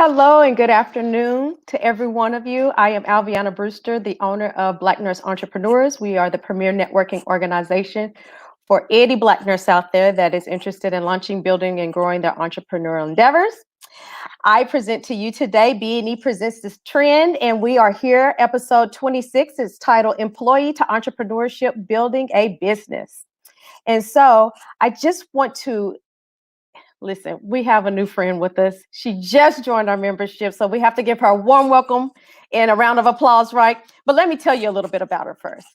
Hello and good afternoon to every one of you. I am Alviana Brewster, the owner of Black Nurse Entrepreneurs. We are the premier networking organization for any Black nurse out there that is interested in launching, building, and growing their entrepreneurial endeavors. I present to you today, B&E Presents This Trend, and we are here, episode 26. It's titled Employee to Entrepreneurship, Building a Business. And so I just want to listen, we have a new friend with us. She just joined our membership, so we have to give her a warm welcome and a round of applause, right? But let me tell you a little bit about her first.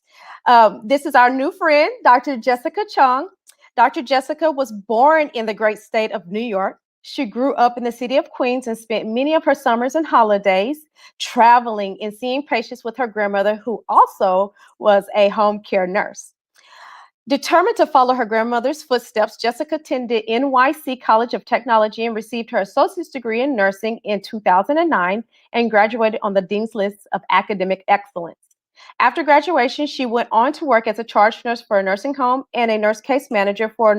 This is our new friend, Dr. Jessica Chung. Dr. Jessica was born in the great state of New York. She grew up in the city of Queens and spent many of her summers and holidays traveling and seeing patients with her grandmother, who also was a home care nurse. Determined to follow her grandmother's footsteps, Jessica attended NYC College of Technology and received her associate's degree in nursing in 2009 and graduated on the Dean's List of Academic Excellence. After graduation, she went on to work as a charge nurse for a nursing home and a nurse case manager for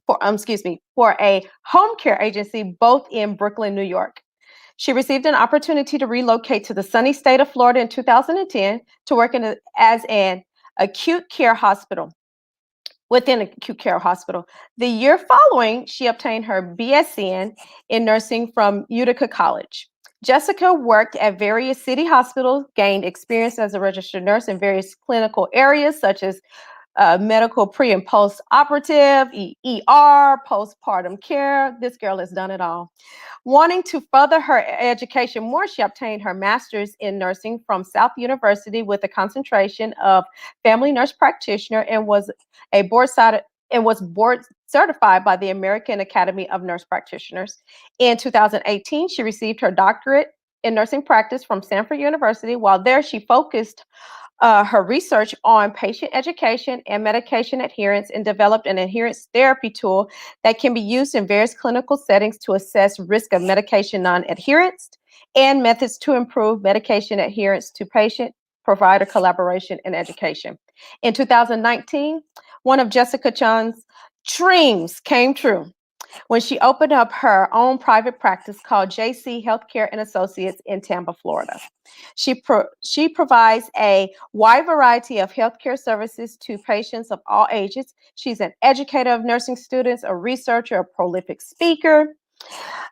for a home care agency, both in Brooklyn, New York. She received an opportunity to relocate to the sunny state of Florida in 2010 to work as an acute care hospital. Within an acute care hospital. The year following, she obtained her BSN in nursing from Utica College. Jessica worked at various city hospitals, gained experience as a registered nurse in various clinical areas such as medical pre and post operative, ER, postpartum care. This girl has done it all. Wanting to further her education more, she obtained her master's in nursing from South University with a concentration of family nurse practitioner and was board certified by the American Academy of Nurse Practitioners. In 2018, she received her doctorate in nursing practice from Stanford University. While there, she focused her research on patient education and medication adherence and developed an adherence therapy tool that can be used in various clinical settings to assess risk of medication non-adherence and methods to improve medication adherence to patient provider collaboration and education. In 2019, one of Jessica Chung's dreams came true when she opened up her own private practice called JC Healthcare and Associates in Tampa, Florida. She provides a wide variety of healthcare services to patients of all ages. She's an educator of nursing students, a researcher, a prolific speaker,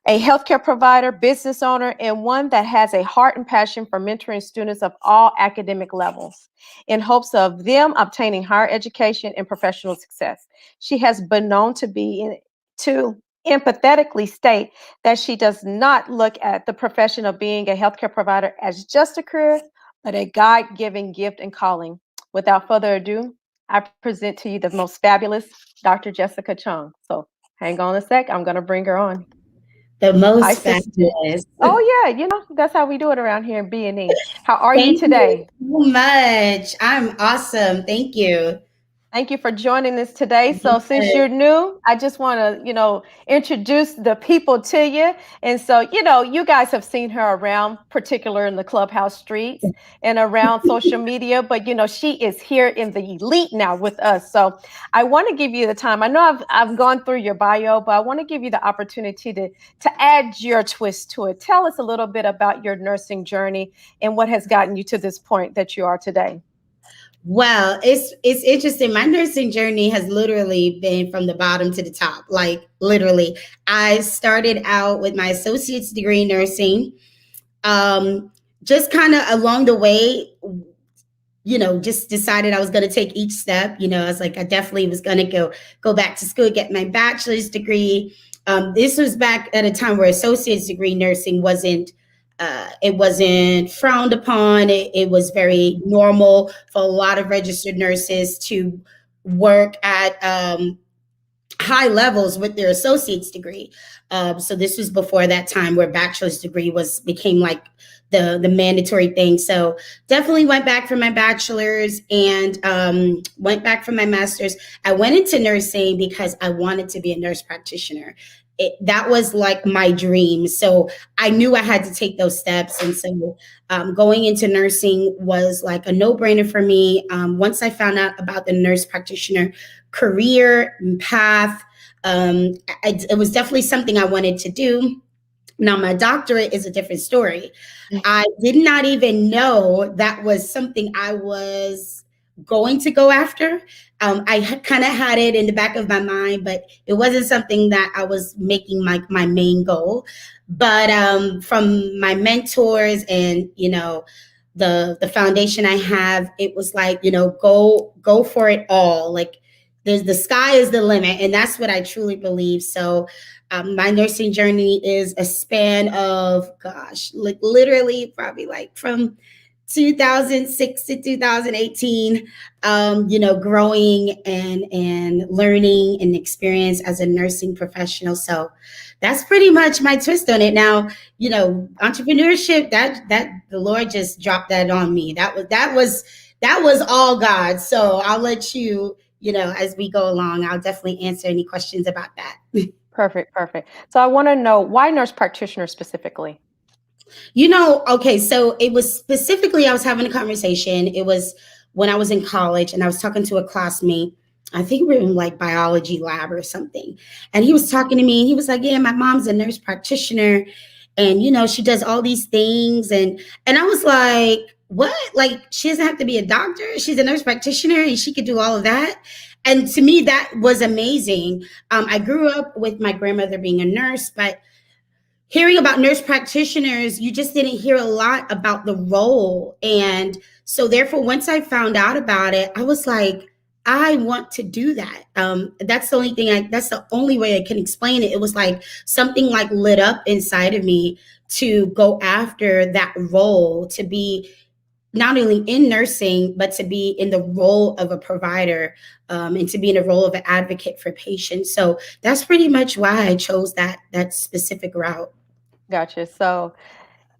a healthcare provider, business owner, and one that has a heart and passion for mentoring students of all academic levels in hopes of them obtaining higher education and professional success. She has been known to empathetically state that she does not look at the profession of being a healthcare provider as just a career, but a God-given gift and calling. Without further ado, I present to you the most fabulous Dr. Jessica Chung. So hang on a sec. I'm going to bring her on. The Hi, most sister. fabulous. Oh, yeah. That's how we do it around here in B&E. How are you Thank you today? so much. I'm awesome. Thank you. Thank you for joining us today. So since Yes. you're new, I just want to, introduce the people to you. And so, you guys have seen her around, particular in the clubhouse streets and around social media, but she is here in the elite now with us. So I want to give you the time. I know I've gone through your bio, but I want to give you the opportunity to add your twist to it. Tell us a little bit about your nursing journey and what has gotten you to this point that you are today. Well, it's interesting. My nursing journey has literally been from the bottom to the top. Like literally, I started out with my associate's degree in nursing. Just kind of along the way, just decided I was going to take each step. I was like, I definitely was going to go back to school, get my bachelor's degree. This was back at a time where associate's degree nursing it wasn't frowned upon. It was very normal for a lot of registered nurses to work at high levels with their associate's degree. So this was before that time where bachelor's degree became like the mandatory thing. So definitely went back for my bachelor's and went back for my master's. I went into nursing because I wanted to be a nurse practitioner. That was like my dream. So I knew I had to take those steps. And so going into nursing was like a no-brainer for me. Once I found out about the nurse practitioner career and path, it was definitely something I wanted to do. Now, my doctorate is a different story. I did not even know that was something I was going to go after. I kind of had it in the back of my mind, but it wasn't something that I was making my main goal. But from my mentors and the foundation I have, it was like go for it all. Like the sky is the limit, and that's what I truly believe. So my nursing journey is a span of, gosh, like literally probably like from 2006 to 2018, growing and learning and experience as a nursing professional. So that's pretty much my twist on it. Now, entrepreneurship, that the Lord just dropped that on me. That was all God. So I'll let you, as we go along, I'll definitely answer any questions about that. Perfect, perfect. So I want to know, why nurse practitioner specifically? Okay, so it was specifically, I was having a conversation. It was when I was in college and I was talking to a classmate. I think we were in like biology lab or something. And he was talking to me and he was like, yeah, my mom's a nurse practitioner. And she does all these things. And I was like, what? Like, she doesn't have to be a doctor. She's a nurse practitioner and she could do all of that. And to me, that was amazing. I grew up with my grandmother being a nurse, but hearing about nurse practitioners, you just didn't hear a lot about the role. And so therefore, once I found out about it, I was like, I want to do that. That's the only thing that's the only way I can explain it. It was like something like lit up inside of me to go after that role, to be not only in nursing, but to be in the role of a provider, and to be in a role of an advocate for patients. So that's pretty much why I chose that specific route. Gotcha. So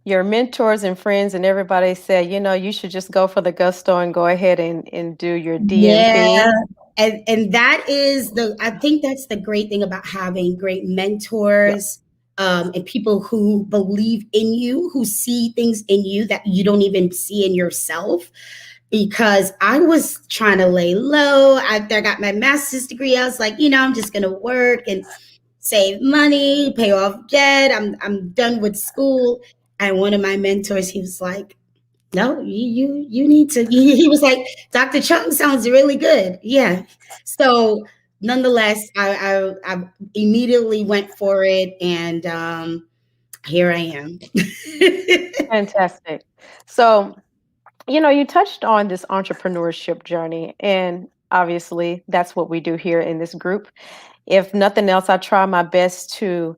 your mentors and friends and everybody said, you should just go for the gusto and go ahead and do your Yeah. DNP. And that is I think that's the great thing about having great Yeah, mentors, and people who believe in you, who see things in you that you don't even see in yourself. Because I was trying to lay low after I got my master's degree. I was like, I'm just gonna work and save money, pay off debt. I'm done with school. And one of my mentors, he was like, no, you need to. He was like, Dr. Chung sounds really good. Yeah. So nonetheless, I immediately went for it, and here I am. fantastic. So, you touched on this entrepreneurship journey, and obviously that's what we do here in this group. If nothing else, I try my best to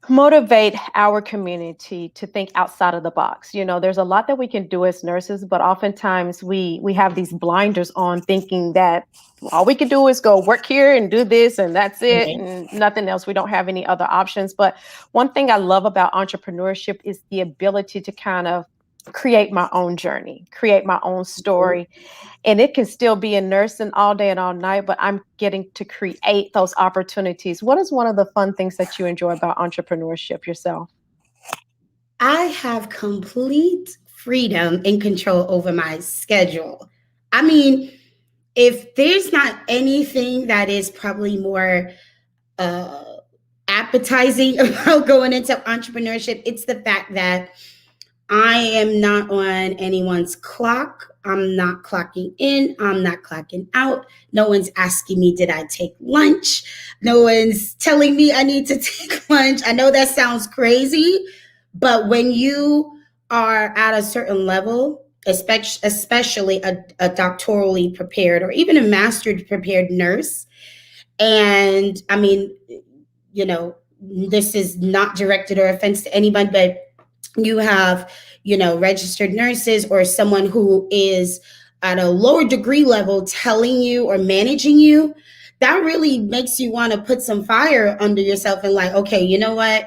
motivate our community to think outside of the box. There's a lot that we can do as nurses, but oftentimes we have these blinders on, thinking that all we can do is go work here and do this and that's it Right. and nothing else. We don't have any other options. But one thing I love about entrepreneurship is the ability to kind of create my own journey, create my own story, and it can still be in nursing all day and all night, but I'm getting to create those opportunities. What is one of the fun things that you enjoy about entrepreneurship yourself? I have complete freedom and control over my schedule. I mean, if there's not anything that is probably more uh, appetizing about going into entrepreneurship, it's the fact that I am not on anyone's clock. I'm not clocking in. I'm not clocking out. No one's asking me, did I take lunch? No one's telling me I need to take lunch. I know that sounds crazy, but when you are at a certain level, especially a doctorally prepared or even a master's prepared nurse, and I mean, you know, this is not directed or offense to anyone, but you have, registered nurses or someone who is at a lower degree level telling you or managing you, that really makes you want to put some fire under yourself and like, okay, you know what?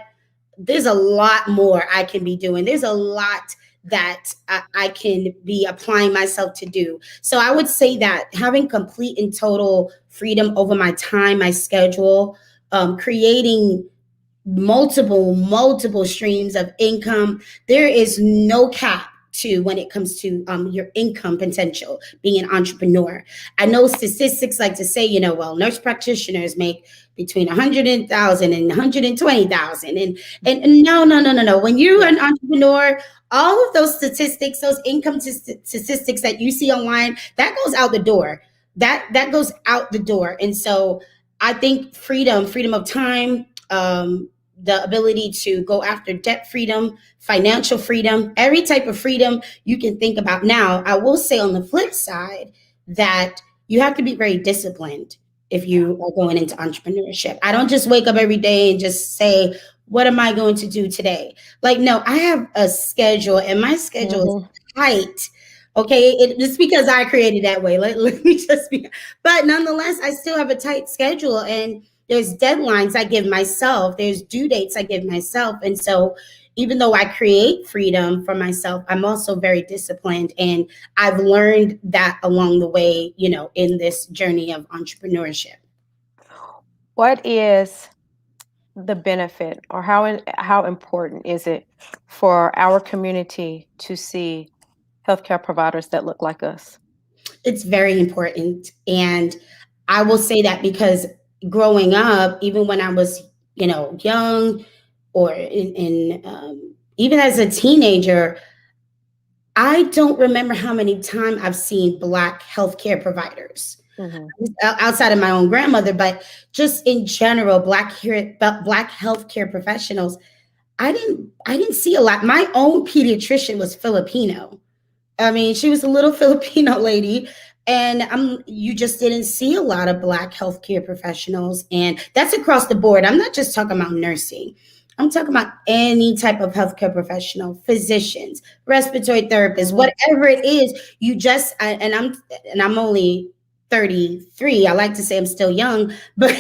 There's a lot more I can be doing. There's a lot that I can be applying myself to do. So I would say that having complete and total freedom over my time, my schedule, creating multiple streams of income. There is no cap to when it comes to your income potential, being an entrepreneur. I know statistics like to say, well, nurse practitioners make between 100,000 and 120,000. And no, no, no, no, no. When you're Yeah. an entrepreneur, all of those statistics, those income statistics that you see online, that goes out the door. That goes out the door. And so I think freedom of time, the ability to go after debt freedom, financial freedom, every type of freedom you can think about. Now, I will say on the flip side that you have to be very disciplined if Yeah. you are going into entrepreneurship. I don't just wake up every day and just say, what am I going to do today? Like, no, I have a schedule and my schedule is Mhm. tight. Okay, it's because I created that way. Let me just be, but nonetheless, I still have a tight schedule and there's deadlines I give myself, there's due dates I give myself. And so even though I create freedom for myself, I'm also very disciplined. And I've learned that along the way, in this journey of entrepreneurship. What is the benefit, or how important is it for our community to see healthcare providers that look like us? It's very important. And I will say that because growing up, even when I was, young or even as a teenager, I don't remember how many times I've seen Black healthcare providers Mhm. outside of my own grandmother, but just in general, Black healthcare professionals. I didn't see a lot. My own pediatrician was Filipino. I mean, she was a little Filipino lady, and you just didn't see a lot of Black healthcare professionals, and that's across the board. I'm not just talking about nursing. I'm talking about any type of healthcare professional, physicians, respiratory therapists, Mhm. whatever it is. And I'm only 33. I like to say I'm still young, but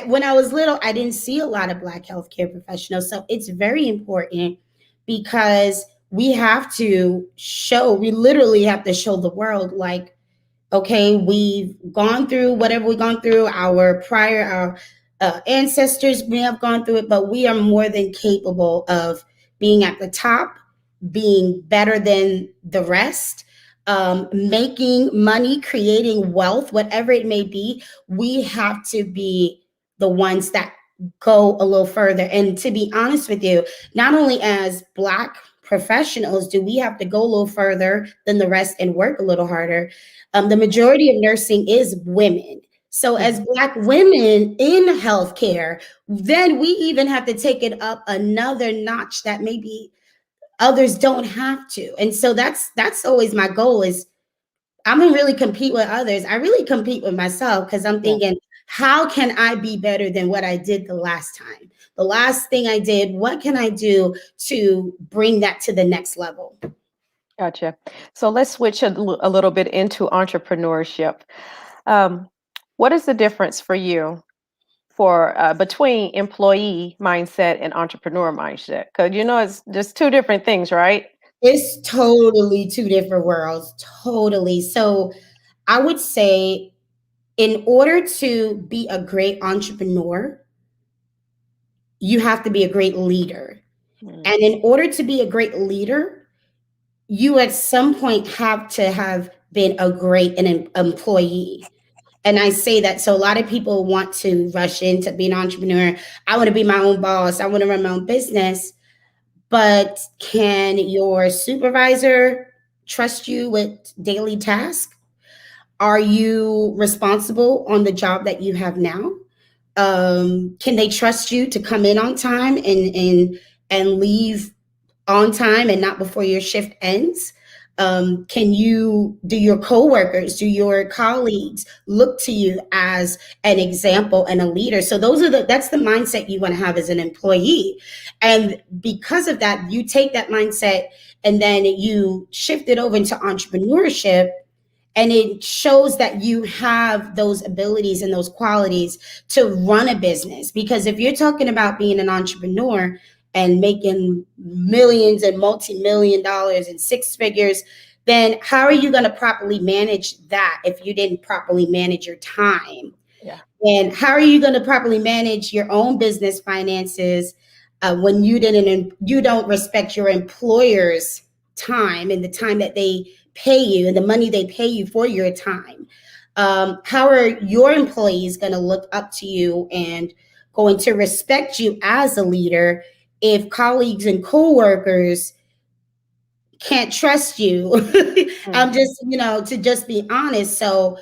when I was little, I didn't see a lot of Black healthcare professionals. So it's very important because we literally have to show the world, like, okay, we've gone through whatever we've gone through, our ancestors may have gone through it, but we are more than capable of being at the top, being better than the rest, making money, creating wealth, whatever it may be. We have to be the ones that go a little further. And to be honest with you, not only as Black professionals do we have to go a little further than the rest and work a little harder. The majority of nursing is women. So, as Mhm. Black women in healthcare, then we even have to take it up another notch that maybe others don't have to. And so that's always my goal is I don't really compete with others. I really compete with myself because I'm Yeah. thinking, how can I be better than what I did the last time? The last thing I did, what can I do to bring that to the next level? Gotcha. So let's switch a little bit into entrepreneurship. Um, what is the difference for you for between employee mindset and entrepreneur mindset? Because it's just two different things, right? It's totally two different worlds, totally. So I would say, in order to be a great entrepreneur, you have to be a great leader. Mm. And in order to be a great leader, you at some point have to have been a great employee. And I say that so a lot of people want to rush into being an entrepreneur. I want to be my own boss. I want to run my own business. But can your supervisor trust you with daily tasks? Are you responsible on the job that you have now? Can they trust you to come in on time and leave on time and not before your shift ends? Do your coworkers, do your colleagues look to you as an example and a leader? So that's the mindset you want to have as an employee. And because of that, you take that mindset and then you shift it over into entrepreneurship, and it shows that you have those abilities and those qualities to run a business. Because if you're talking about being an entrepreneur and making millions and multi-million dollars and six figures, then how are you going to properly manage that if you didn't properly manage your time? Yeah. And how are you going to properly manage your own business finances when you don't respect your employer's time and the time that they pay you and the money they pay you for your time. How are your employees going to look up to you and going to respect you as a leader if colleagues and coworkers can't trust you? I'm Mhm. just, to just be honest. So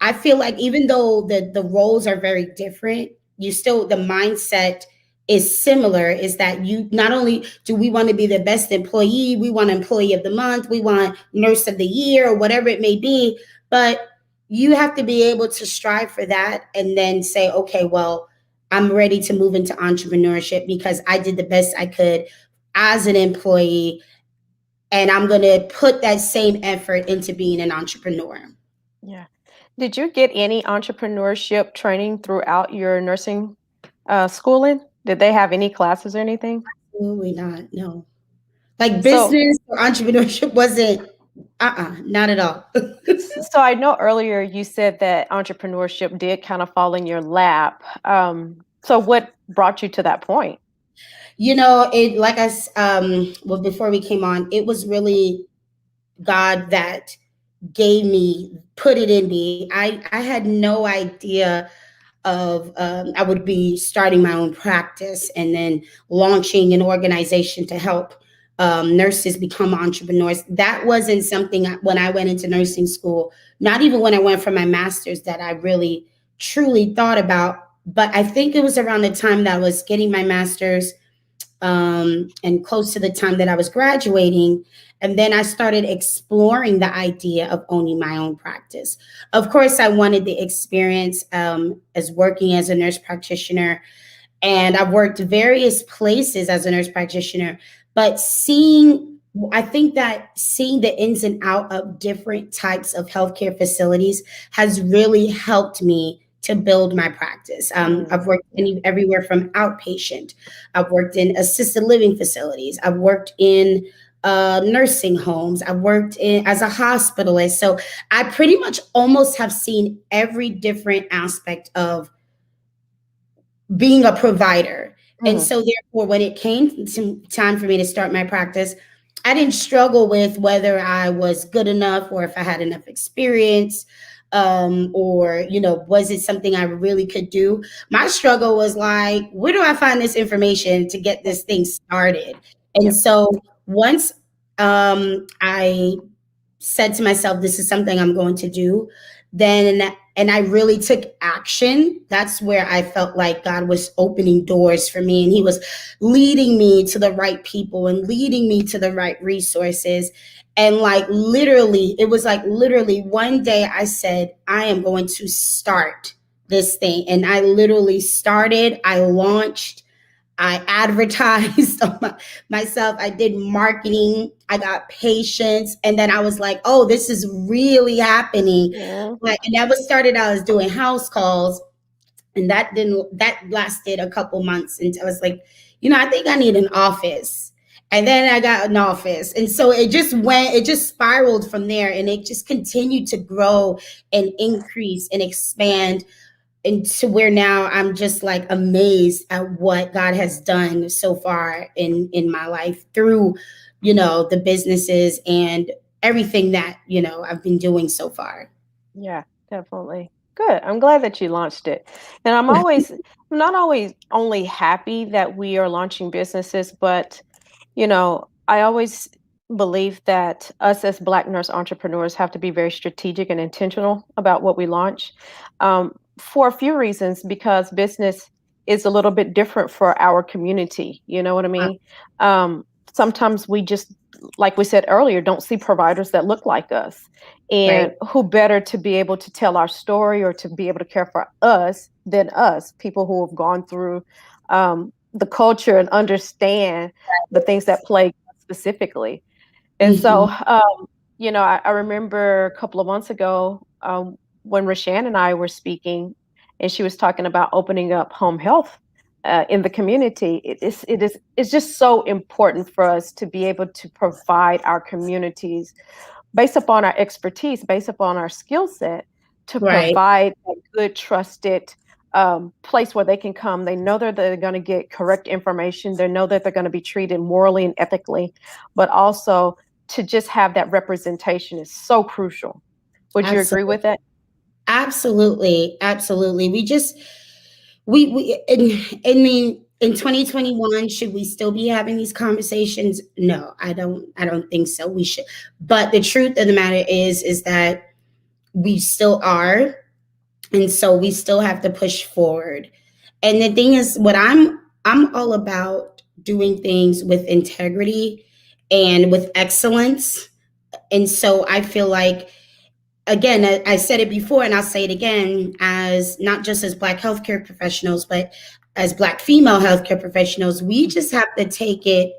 I feel like even though the roles are very different, you still the mindset is similar. Is that you not only do we want to be the best employee, we want employee of the month, we want nurse of the year, or whatever it may be, but you have to be able to strive for that and then say, okay, well, I'm ready to move into entrepreneurship because I did the best I could as an employee, and I'm going to put that same effort into being an entrepreneur. Yeah. Did you get any entrepreneurship training throughout your nursing schooling? Did they have any classes or anything? Absolutely not. No. Like So, business or entrepreneurship wasn't, not at all. so I know earlier you said that entrepreneurship did kind of fall in your lap. So what brought you to that point? It like well, before we came on, it was really God that put it in me. I had no idea of I would be starting my own practice and then launching an organization to help nurses become entrepreneurs. That wasn't something when I went into nursing school, not even when I went for my master's, that I really truly thought about. But I think it was around the time that I was getting my master's, and close to the time that I was graduating. And then I started exploring the idea of owning my own practice. Of course, I wanted the experience as working as a nurse practitioner, and I've worked various places as a nurse practitioner. But I think that seeing the ins and out of different types of healthcare facilities has really helped me to build my practice. I've worked Yeah. everywhere from outpatient. I've worked in assisted living facilities. I've worked in nursing homes. I've worked in as a hospitalist. So I pretty much almost have seen every different aspect of being a provider. And Mhm. so therefore, when it came to time for me to start my practice, I didn't struggle with whether I was good enough or if I had enough experience, or was it something I really could do. My struggle was like, where do I find this information to get this thing started? And Yep. so once I said to myself, this is something I'm going to do, then and I really took action, that's where I felt like God was opening doors for me, and he was leading me to the right people and leading me to the right resources. And like literally, it was like literally one day I said, I am going to start this thing. And I literally started, I launched, I advertised on myself. I did marketing. I got patients. And then I was like, oh, this is really happening. Yeah. Like, and that was started, I was doing house calls. And that lasted a couple months until I was like, I think I need an office. And then I got an office. And so it just spiraled from there. And it just continued to grow and increase and expand, and to where now I'm just like amazed at what God has done so far in my life through, the businesses and everything that, I've been doing so far. Yeah, definitely. Good. I'm glad that you launched it. And I'm not always only happy that we are launching businesses, but I always believe that us as Black nurse entrepreneurs have to be very strategic and intentional about what we launch, for a few reasons, because business is a little bit different for our community. You know what I Uh, mean? Sometimes we just, like we said earlier, don't see providers that look like us. And right. who better to be able to tell our story or to be able to care for us than us, people who have gone through the culture and understand the things that plague us specifically. And so, Mhm. I remember a couple of months ago, when Rashan and I were speaking, and she was talking about opening up home health in the community. It's just so important for us to be able to provide our communities based upon our expertise, based upon our skill set, to Right. provide a good, trusted place where they can come. They know that they're going to get correct information. They know that they're going to be treated morally and ethically, but also to just have that representation is so crucial. Would you agree Absolutely. with that? Absolutely. Absolutely. We in 2021, should we still be having these conversations? No, I don't think so. We should. But the truth of the matter is that we still are, and so we still have to push forward. And the thing is, what I'm all about doing things with integrity and with excellence. And so I feel like, again, I said it before and I'll say it again, as not just as Black healthcare professionals, but as Black female healthcare professionals, we just have to take it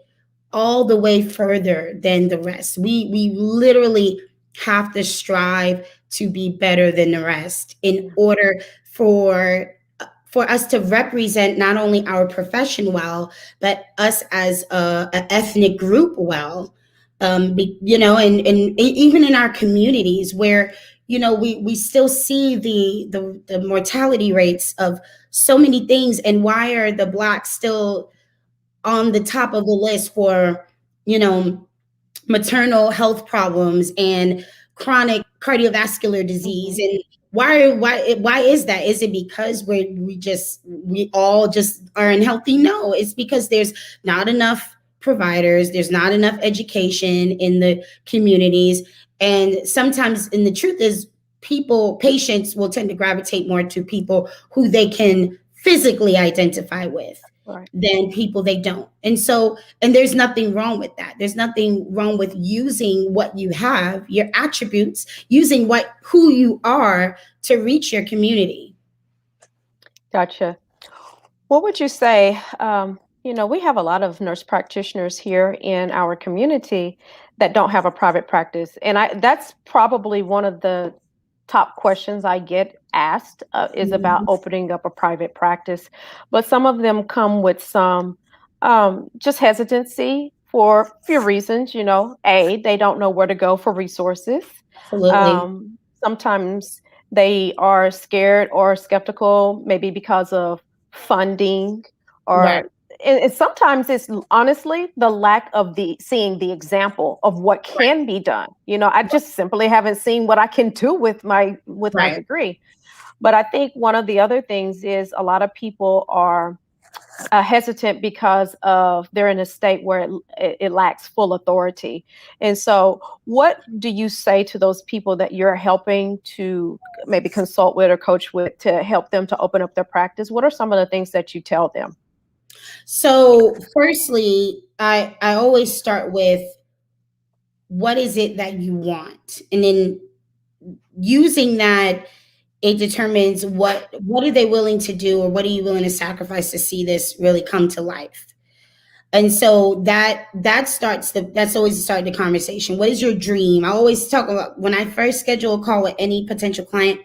all the way further than the rest. We literally have to strive to be better than the rest in Yeah. order for us to represent not only our profession well, but us as a ethnic group well. And even in our communities where we still see the mortality rates of so many things, and why are the Blacks still on the top of the list for you know maternal health problems and chronic cardiovascular disease? Mhm. And why is that? Is it because we all just are unhealthy? No, it's because there's not enough providers, there's not enough education in the communities. And sometimes, and the truth is, patients will tend to gravitate more to people who they can physically identify with Right. than people they don't. And there's nothing wrong with that. There's nothing wrong with using what you have, your attributes, using who you are to reach your community. Gotcha. What would you say? We have a lot of nurse practitioners here in our community that don't have a private practice, and that's probably one of the top questions I get asked is about Mhm. opening up a private practice. But some of them come with some just hesitancy for a few reasons. They don't know where to go for resources. Absolutely. Sometimes they are scared or skeptical, maybe because of funding Right. or and sometimes it's honestly the lack of the seeing the example of what Right. can be done. I just simply haven't seen what I can do with my Right. degree. But I think one of the other things is a lot of people are hesitant because of they're in a state where it lacks full authority. And so, what do you say to those people that you're helping to maybe consult with or coach with to help them to open up their practice? What are some of the things that you tell them? So firstly, I always start with, what is it that you want? And then using that, it determines what are they willing to do, or what are you willing to sacrifice to see this really come to life. And so that's always the start of the conversation. What is your dream? I always talk about, when I first schedule a call with any potential client,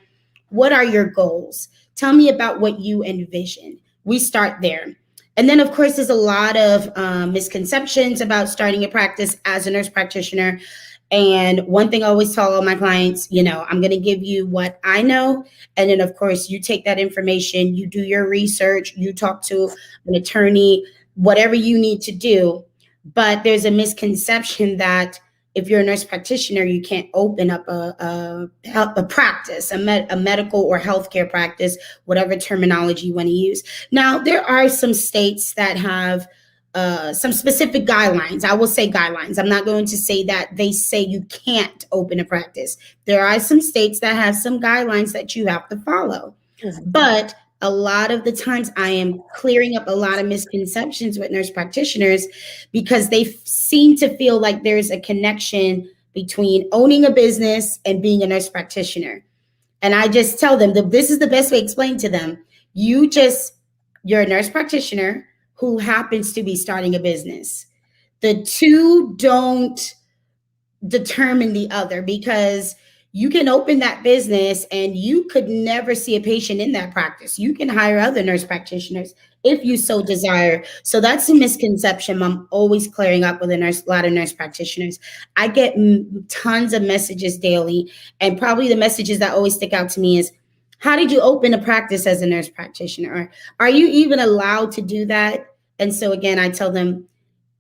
what are your goals? Tell me about what you envision. We start there. And then, of course, there's a lot of misconceptions about starting a practice as a nurse practitioner. And one thing I always tell all my clients, I'm going to give you what I know. And then, of course, you take that information, you do your research, you talk to an attorney, whatever you need to do. But there's a misconception that if you're a nurse practitioner, you can't open up a practice, a medical or healthcare practice, whatever terminology you want to use. Now, there are some states that have some specific guidelines. I will say guidelines. I'm not going to say that they say you can't open a practice. There are some states that have some guidelines that you have to follow. Mhm. But a lot of the times I am clearing up a lot of misconceptions with nurse practitioners, because they seem to feel like there's a connection between owning a business and being a nurse practitioner. And I just tell them that this is the best way to explain to them. You're a nurse practitioner who happens to be starting a business. The two don't determine the other, because you can open that business and you could never see a patient in that practice. You can hire other nurse practitioners if you so desire. So that's a misconception I'm always clearing up with a lot of nurse practitioners. I get tons of messages daily, and probably the messages that always stick out to me is, how did you open a practice as a nurse practitioner? Or are you even allowed to do that? And so again, I tell them,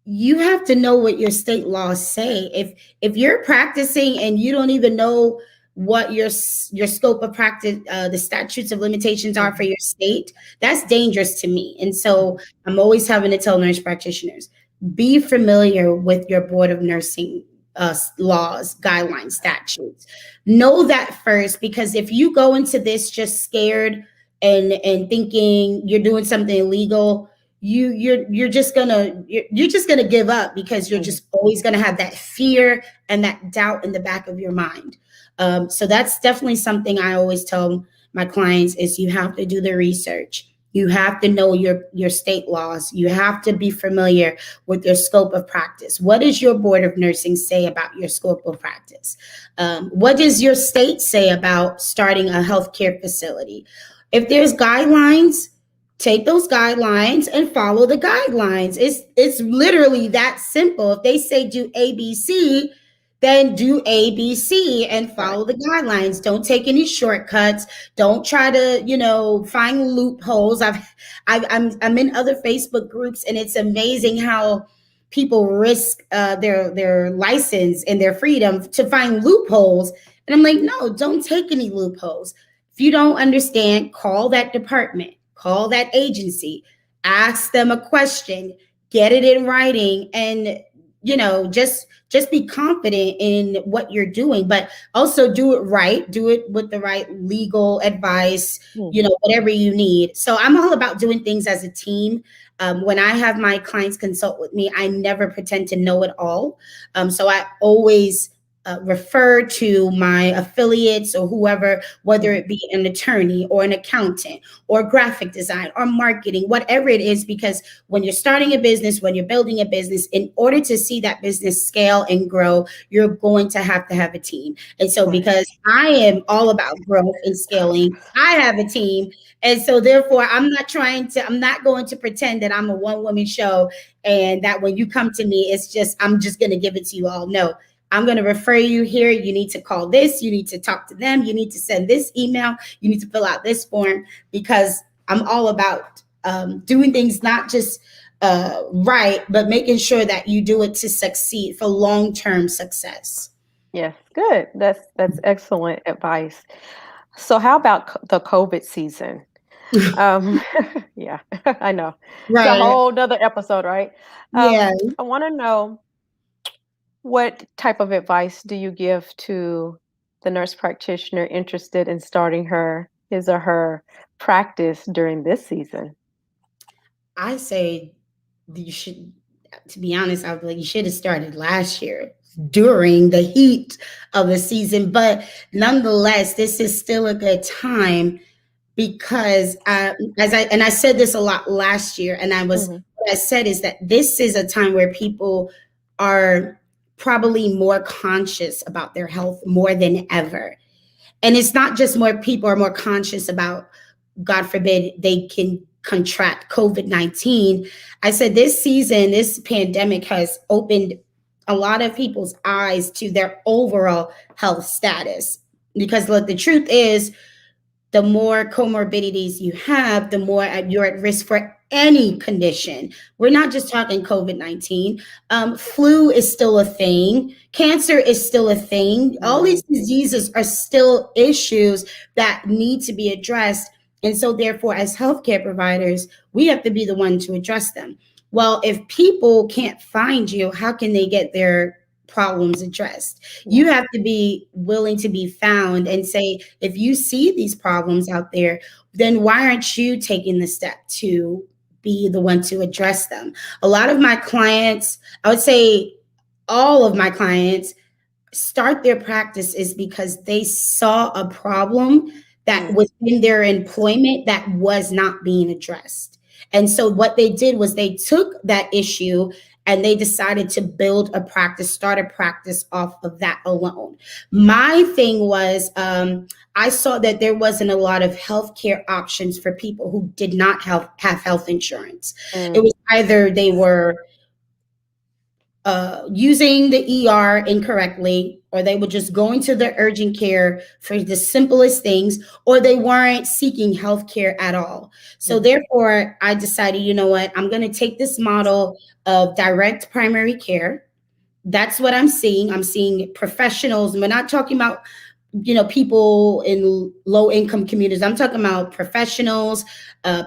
you have to know what your state laws say. If you're practicing and you don't even know what your scope of practice, the statutes of limitations are for Mhm. your state, that's dangerous to me. And so Mhm. I'm always having to tell nurse practitioners, be familiar with your board of nursing laws, guidelines, statutes. Know that first, because if you go into this just scared and thinking you're doing something illegal, you're just gonna you're just gonna give up, because you're Mhm. just always gonna have that fear and that doubt in the back of your mind. So that's definitely something I always tell my clients, is you have to do the research. You have to know your state laws. You have to be familiar with your scope of practice. What does your board of nursing say about your scope of practice? What does your state say about starting a healthcare facility? If there's guidelines, take those guidelines and follow the guidelines. It's literally that simple. If they say do ABC, then do ABC and Right. follow the guidelines. Don't take any shortcuts. Don't try to, find loopholes. I'm in other Facebook groups, and it's amazing how people risk their license and their freedom to find loopholes. And I'm like, no, don't take any loopholes. If you don't understand, call that department, call that agency, ask them a question, get it in writing, and just be confident in what you're doing, but also do it right, do it with the right legal advice, Mhm. whatever you need. So I'm all about doing things as a team. When I have my clients consult with me, I never pretend to know it all. So I always refer to my affiliates or whoever, whether Mhm. it be an attorney or an accountant or graphic design or marketing, whatever it is, because when you're starting a business, when you're building a business, in order to see that business scale and grow, you're going to have a team. And so, Right. because I am all about growth and scaling, I have a team. And so, therefore, I'm not going to pretend that I'm a one woman show and that when you come to me, I'm just going to give it to you all. No, I'm going to refer you here. You need to call this. You need to talk to them. You need to send this email. You need to fill out this form, because I'm all about doing things not just right, but making sure that you do it to succeed for long term success. Yes, good. That's excellent advice. So how about the COVID season? Um, yeah, I know. It's a Right. whole nother episode, right? Yeah. I want to know, what type of advice do you give to the nurse practitioner interested in starting his or her practice during this season? I say you should, to be honest, I would be like, you should have started last year during the heat of the season. But nonetheless, this is still a good time, because I said this a lot last year, and Mhm. what I said is that this is a time where people are probably more conscious about their health more than ever. And it's not just more people are more conscious about, God forbid, they can contract COVID-19. I said this season, this pandemic has opened a lot of people's eyes to their overall health status. Because look, the truth is, the more comorbidities you have, the more you're at risk for any condition. We're not just talking COVID-19. Flu is still a thing. Cancer is still a thing. All Mhm. these diseases are still issues that need to be addressed. And so, therefore, as healthcare providers, we have to be the one to address them. Well, if people can't find you, how can they get their problems addressed? You Yeah. have to be willing to be found and say, if you see these problems out there, then why aren't you taking the step to be the one to address them? A lot of my clients, I would say all of my clients, start their practice is because they saw a problem that Mm. was in their employment that was not being addressed. And so what they did was they took that issue and they decided to build a practice, start a practice off of that alone. My thing was, I saw that there wasn't a lot of healthcare options for people who did not have health insurance. It Mm. was either they were using the ER incorrectly, or they were just going to the urgent care for the simplest things, or they weren't seeking health care at all. So, Mhm. therefore, I decided, you know what, I'm going to take this model of direct primary care. That's what I'm seeing. I'm seeing professionals. We're not talking about, people in low income communities. I'm talking about professionals,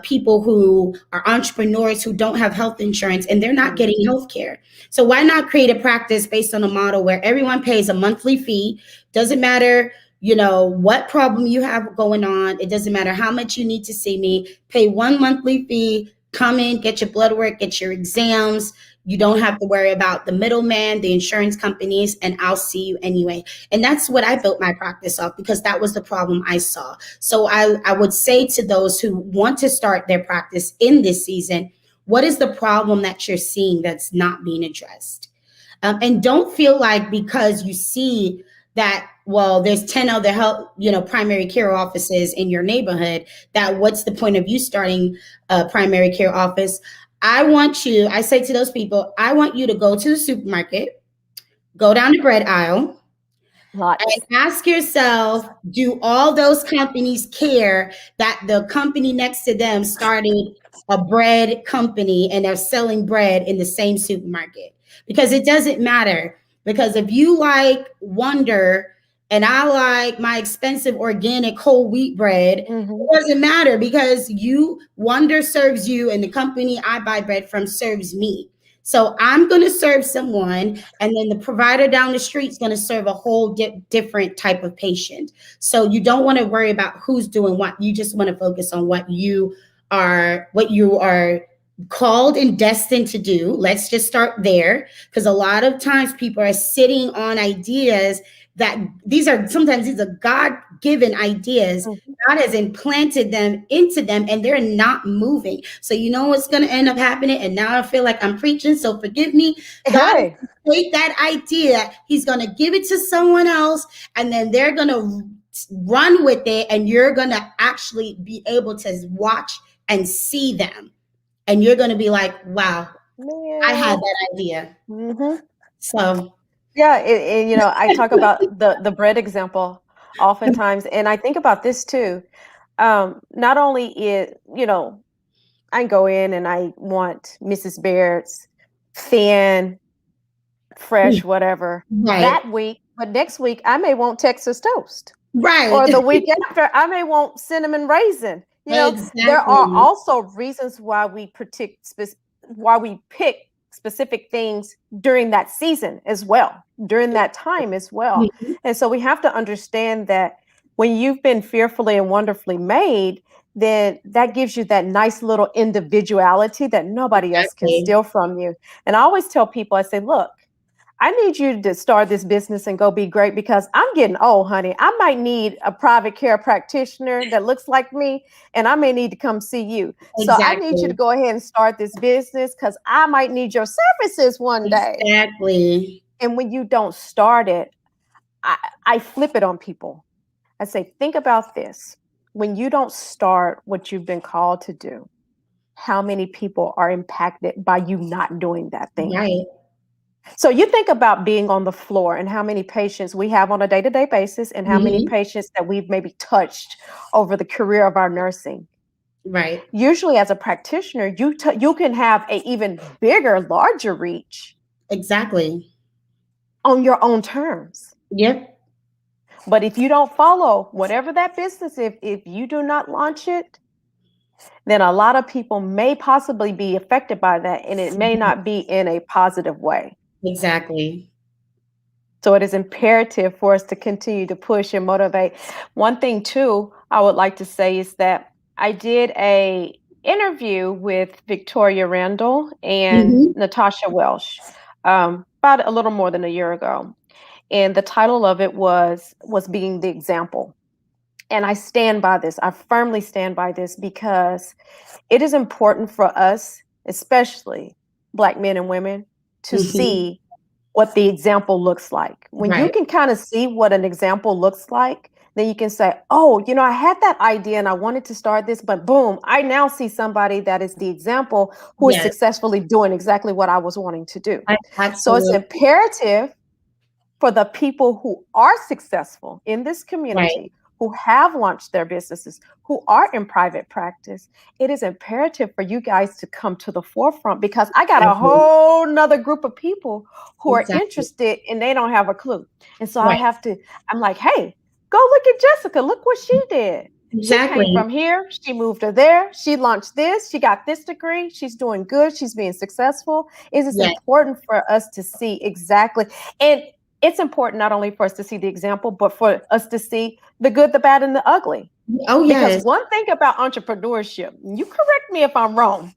people who are entrepreneurs who don't have health insurance and they're not Mhm. getting health care. So why not create a practice based on a model where everyone pays a monthly fee? Doesn't matter, what problem you have going on. It doesn't matter how much you need to see me. Pay one monthly fee, come in, get your blood work, get your exams. You don't have to worry about the middleman, the insurance companies, and I'll see you anyway. And that's what I built my practice off, because that was the problem I saw. So I would say to those who want to start their practice in this season, what is the problem that you're seeing that's not being addressed? And don't feel like because you see that, well, there's 10 other health, primary care offices in your neighborhood, that what's the point of you starting a primary care office? I say to those people, I want you to go to the supermarket, go down the bread aisle, Lots. and ask yourself, do all those companies care that the company next to them started a bread company and they're selling bread in the same supermarket? Because it doesn't matter. Because if you like Wonder and I like my expensive organic whole wheat bread, it Mhm. doesn't matter, because Wonder serves you and the company I buy bread from serves me. So I'm going to serve someone, and then the provider down the street is going to serve a whole different type of patient. So you don't want to worry about who's doing what. You just want to focus on what you are called and destined to do. Let's just start there, because a lot of times people are sitting on ideas that these are God-given ideas. Mhm. God has implanted them into them and they're not moving. So you know what's going to end up happening? And now I feel like I'm preaching, so forgive me. God is Hey. gonna take that idea, he's going to give it to someone else, and then they're going to run with it, and you're going to actually be able to watch and see them. And you're going to be like, wow, I had Man. that idea. Mhm. So, Yeah, I talk about the bread example oftentimes, and I think about this too. Not only I go in and I want Mrs. Baird's thin, fresh, whatever right, that week, but next week I may want Texas toast. right. Or the week after, I may want cinnamon raisin. There are Exactly. also reasons why we pick specific things during that season as well, during that time as well. Mhm. And so we have to understand that when you've been fearfully and wonderfully made, then that gives you that nice little individuality that nobody else can Exactly. steal from you. And I always tell people, I say, look, I need you to start this business and go be great because I'm getting old, honey. I might need a private care practitioner that looks like me, and I may need to come see you. So I need you to Exactly. go ahead and start this business because I might need your services one day. Exactly. And when you don't start it, I, I flip it on people. I say, think about this. When you don't start what you've been called to do, how many people are impacted by you not doing that thing? Right. So you think about being on the floor and how many patients we have on a day-to-day basis and how many Mhm. patients that we've maybe touched over the career of our nursing. Right. Usually as a practitioner, you can have a even bigger, larger reach Exactly. on your own terms. Yep. But if you don't follow whatever that business, if you do not launch it, then a lot of people may possibly be affected by that and it may not be in a positive way. Exactly. So it is imperative for us to continue to push and motivate. One thing too, I would like to say is that I did a interview with Victoria Randall and Mhm. Natasha Welsh about a little more than a year ago, and the title of it was being the example. And I stand by this. I firmly stand by this because it is important for us, especially Black men and women, to Mhm. see what the example looks like. When you Right. can kind of see what an example looks like, then you can say, oh, I had that idea and I wanted to start this, but boom, I now see somebody that is the example who is Yes, successfully doing exactly what I was wanting to do. So it's absolutely. imperative for the people who are successful in this Right. community, who have launched their businesses, who are in private practice, it is imperative for you guys to come to the forefront, because I got a Exactly. whole nother group of people who are Exactly. interested and they don't have a clue. And so Right. I'm like, hey, go look at Jessica. Look what she did. She came Exactly. from here, she moved to there, she launched this, she got this degree, she's doing good, she's being successful. It is Yes. important for us to see exactly. And it's important not only for us to see the example, but for us to see the good, the bad, and the ugly. Oh, Because yes. one thing about entrepreneurship, you correct me if I'm wrong,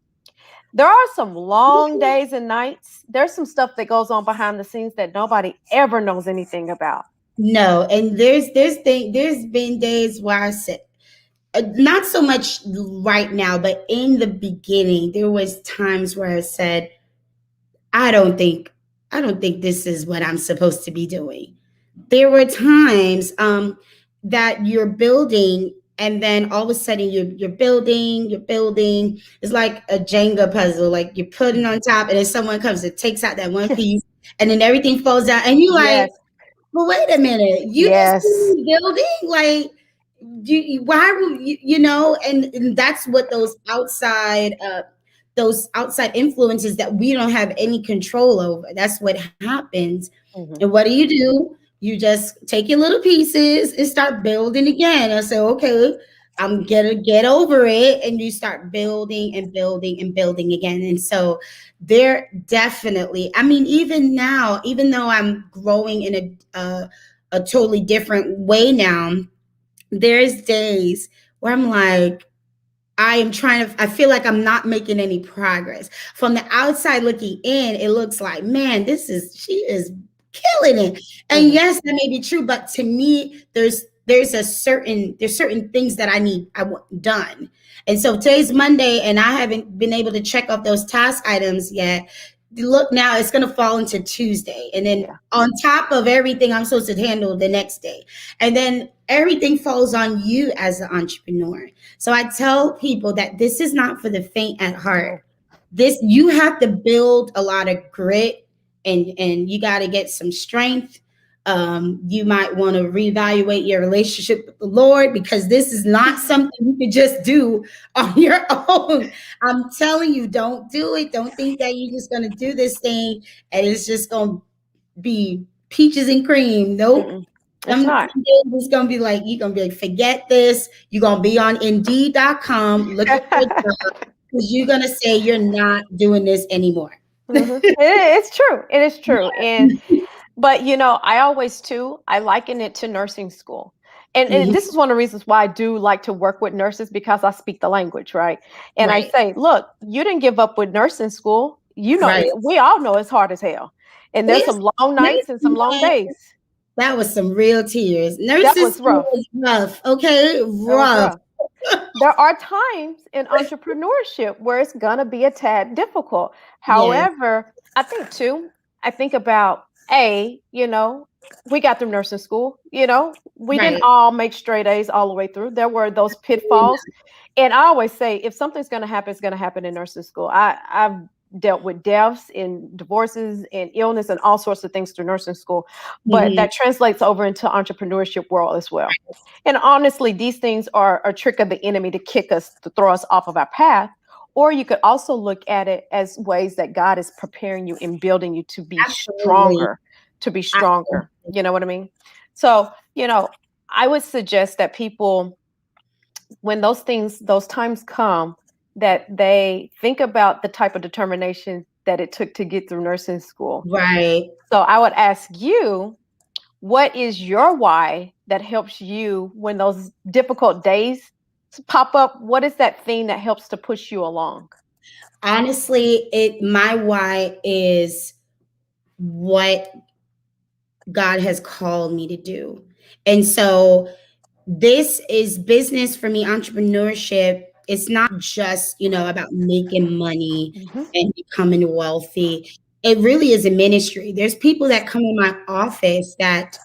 there are some long days and nights. There's some stuff that goes on behind the scenes that nobody ever knows anything about. No, and there's been days where I said, not so much right now, but in the beginning, there was times where I said, I don't think I don't think this is what I'm supposed to be doing. There were times that you're building, and then all of a sudden you're building. It's like a Jenga puzzle. Like you're putting on top, and then someone comes and takes out that one piece, and then everything falls down, and you're like, Yes, well, wait a minute. You just see yes. me building? Like, why would you, and that's what those outside influences that we don't have any control over. That's what happens. Mhm. And what do? You just take your little pieces and start building again. I say, okay, I'm gonna get over it. And you start building and building and building again. And so there definitely, I mean, even now, even though I'm growing in a totally different way now, there's days where I'm like, I feel like I'm not making any progress. From the outside looking in, it looks like, man, she is killing it. And Mhm. yes, that may be true, but to me, there's certain things that I want done. And so today's Monday, and I haven't been able to check off those task items yet. Look, now it's going to fall into Tuesday, and then Yeah. on top of everything I'm supposed to handle the next day, and then everything falls on you as an entrepreneur. So I tell people that this is not for the faint at heart. No. This, you have to build a lot of grit, and you got to get some strength. You might want to reevaluate your relationship with the Lord, because this is not something you can just do on your own. I'm telling you, don't do it. Don't think that you're just going to do this thing and it's just going to be peaches and cream. Nope. Mm-mm. It's not. Some days it's gonna be like, you're gonna be like, forget this. You're gonna be on Indeed.com looking for a job, because you're gonna say you're not doing this anymore. It's true. It is true. But I always too, I liken it to nursing school. And Mhm. this is one of the reasons why I do like to work with nurses, because I speak the language, right? And I Right, say, look, you didn't give up with nursing school. right. We all know it's hard as hell. And there's This some long nights and some long nursing, days. that was some real tears. That Nursing was school rough. was rough, okay? That was Rough. rough. There are times in entrepreneurship where it's gonna be a tad difficult. Yes, However, I think about we got through nursing school, we didn't right. all make straight A's all the way through. There were those pitfalls. And I always say, if something's gonna happen, it's gonna happen in nursing school. I've dealt with deaths and divorces and illness and all sorts of things through nursing school, but Mhm. that translates over into entrepreneurship world as well. And honestly, these things are a trick of the enemy to kick us, to throw us off of our path. Or you could also look at it as ways that God is preparing you and building you to be Absolutely. stronger, to be stronger. Absolutely. You know what I mean? So, I would suggest that people, when those times come, that they think about the type of determination that it took to get through nursing school. Right. So I would ask you, what is your why that helps you when those difficult days pop up? What is that thing that helps to push you along? Honestly, my why is what God has called me to do. And so this is business for me, entrepreneurship. It's not just, about making money Mhm. and becoming wealthy. It really is a ministry. There's people that come in my office that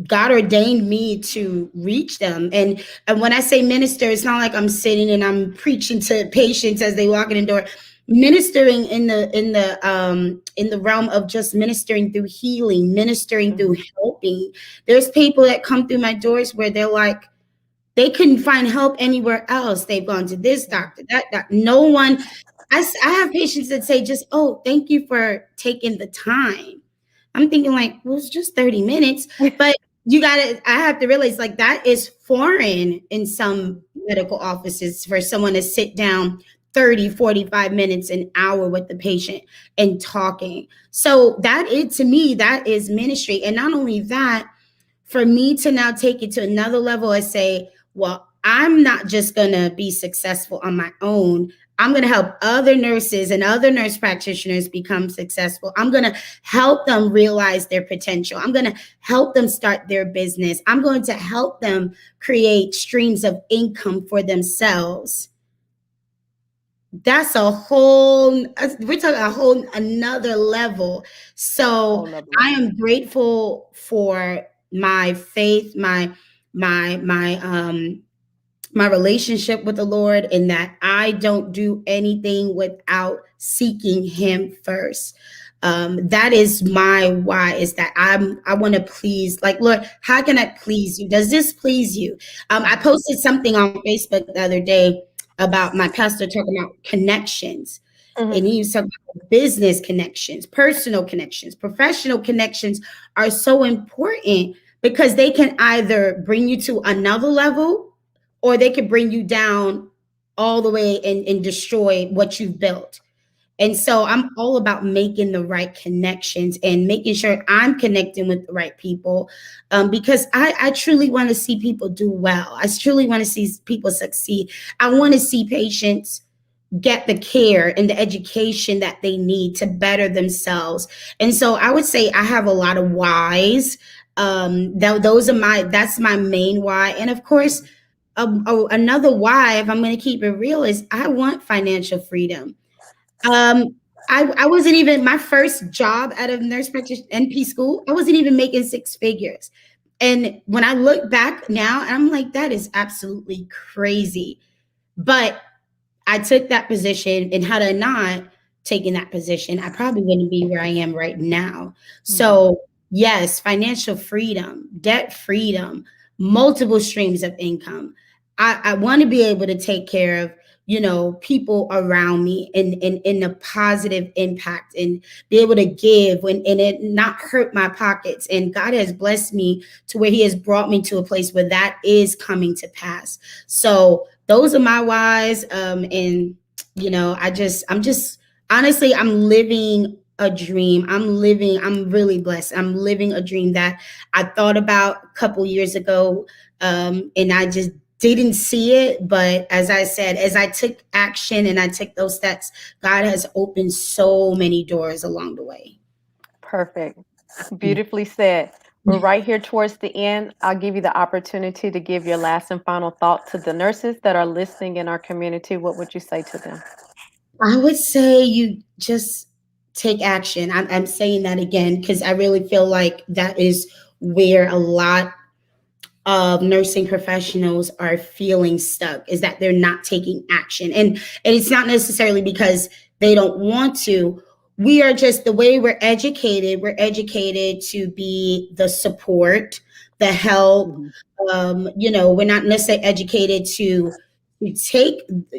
God ordained me to reach them. And when I say minister, it's not like I'm sitting and I'm preaching to patients as they walk in the door. Ministering in the realm of just ministering through healing, ministering through Mhm. helping. There's people that come through my doors where they're like, they couldn't find help anywhere else. They've gone to this Yeah. doctor, that doctor. No one. I have patients that say just, oh, thank you for taking the time. I'm thinking like, well, it's just 30 minutes. But I have to realize like that is foreign in some medical offices for someone to sit down 30, 45 minutes, an hour with the patient and talking. So to me, that is ministry. And not only that, for me to now take it to another level and say, well, I'm not just going to be successful on my own. I'm going to help other nurses and other nurse practitioners become successful. I'm going to help them realize their potential. I'm going to help them start their business. I'm going to help them create streams of income for themselves. That's we're talking a whole another level. So Whole nother I level. am grateful for my faith, my my relationship with the Lord, and that I don't do anything without seeking Him first. That is my why, is that I want to please, like, Lord, how can I please you? Does this please you? I Mhm. posted something on Facebook the other day about my pastor talking about connections. And Mhm. he was talking about business connections, personal connections, professional connections are so important because they can either bring you to another level or they could bring you down all the way and destroy what you've built. And so I'm all about making the right connections and making sure I'm connecting with the right people, because I truly want to see people do well. I truly want to see people succeed. I want to see patients get the care and the education that they need to better themselves. And so I would say I have a lot of whys. That's my main why. And of course, another why, if I'm going to keep it real, is I want financial freedom. Um, I wasn't even my first job out of nurse practitioner NP school. I wasn't even making six figures. And when I look back now, I'm like, that is absolutely crazy. But I took that position, and had I not taken that position, I probably wouldn't be where I am right now. Mhm. So, yes, financial freedom, debt freedom, multiple streams of income. I want to be able to take care of, people around me in a positive impact, and be able to give and it not hurt my pockets. And God has blessed me to where He has brought me to a place where that is coming to pass. So those are my whys. And I'm just honestly, I'm living a dream. I'm really blessed. I'm living a dream that I thought about a couple years ago. And I just didn't see it. But as I said, as I took action and I took those steps, God has opened so many doors along the way. Perfect. Beautifully said. We're right here towards the end. I'll give you the opportunity to give your last and final thought to the nurses that are listening in our community. What would you say to them? I would say you just take action. I'm saying that again because I really feel like that is where a lot of nursing professionals are feeling stuck, is that they're not taking action. And it's not necessarily because they don't want to. We are just, the way we're educated to be the support, the help. Mhm. We're not necessarily educated to take,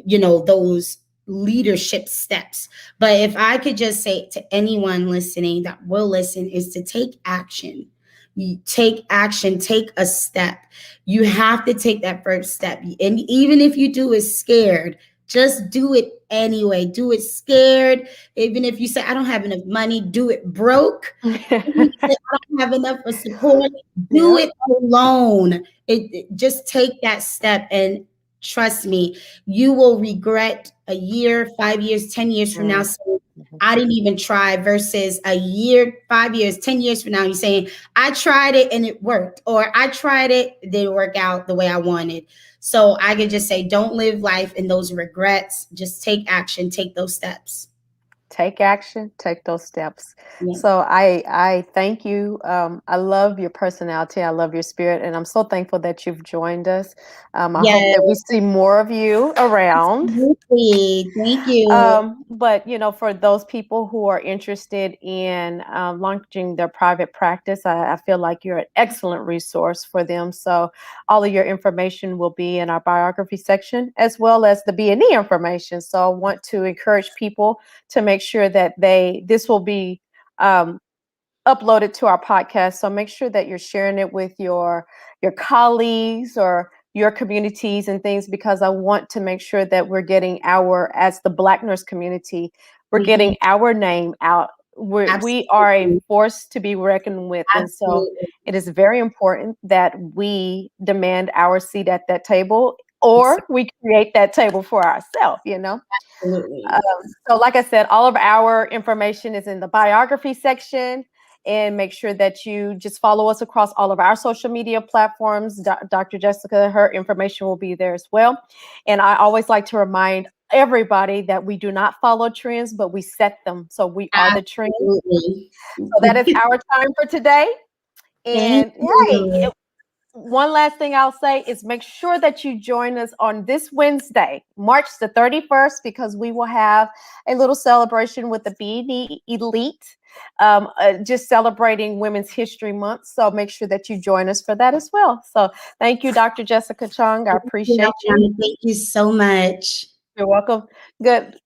those leadership steps. But if I could just say to anyone listening that will listen, is to take action. You take action, take a step. You have to take that first step. And even if you do it scared, just do it anyway. Do it scared. Even if you say, I don't have enough money, do it broke. Even if you say, I don't have enough for support, do Yep. it alone. Just take that step, and trust me, you will regret a year, 5 years, 10 years from now Mm. saying, Mhm. I didn't even try, versus a year, 5 years, 10 years from now, you're saying, I tried it and it worked, or I tried it, it didn't work out the way I wanted. So I could just say, don't live life in those regrets. Just take action, take those steps. take action, take those steps. Yeah. So I thank you. I love your personality. I love your spirit, and I'm so thankful that you've joined us. I hope that we Yes, see more of you around. absolutely. Thank you. But for those people who are interested in launching their private practice, I feel like you're an excellent resource for them. So all of your information will be in our biography section, as well as the B&E information. So I want to encourage people to make sure that this will be um, uploaded to our podcast. So make sure that you're sharing it with your colleagues or your communities and things, because I want to make sure that we're getting as the Black nurse community, we're Mhm. getting our name out. We are a Absolutely. force to be reckoned with. And so Absolutely. it is very important that we demand our seat at that table, or we create that table for ourselves. Absolutely. So like I said, all of our information is in the biography section, and make sure that you just follow us across all of our social media platforms. Dr. Jessica, her information will be there as well. And I always like to remind everybody that we do not follow trends, but we set them. So we are the trend. Absolutely. So that is our time for today. Thank And hey, you. one last thing I'll say is make sure that you join us on this Wednesday, March the 31st, because we will have a little celebration with the BD Elite, just celebrating Women's History Month. So make sure that you join us for that as well. So thank you, Dr. Jessica Chung. I appreciate you. Thank you so much. You're welcome. Good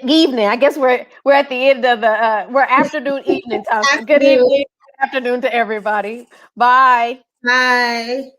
evening. I guess we're at the end of we're afternoon evening time. So good Afternoon. evening, good afternoon to everybody. Bye. Bye.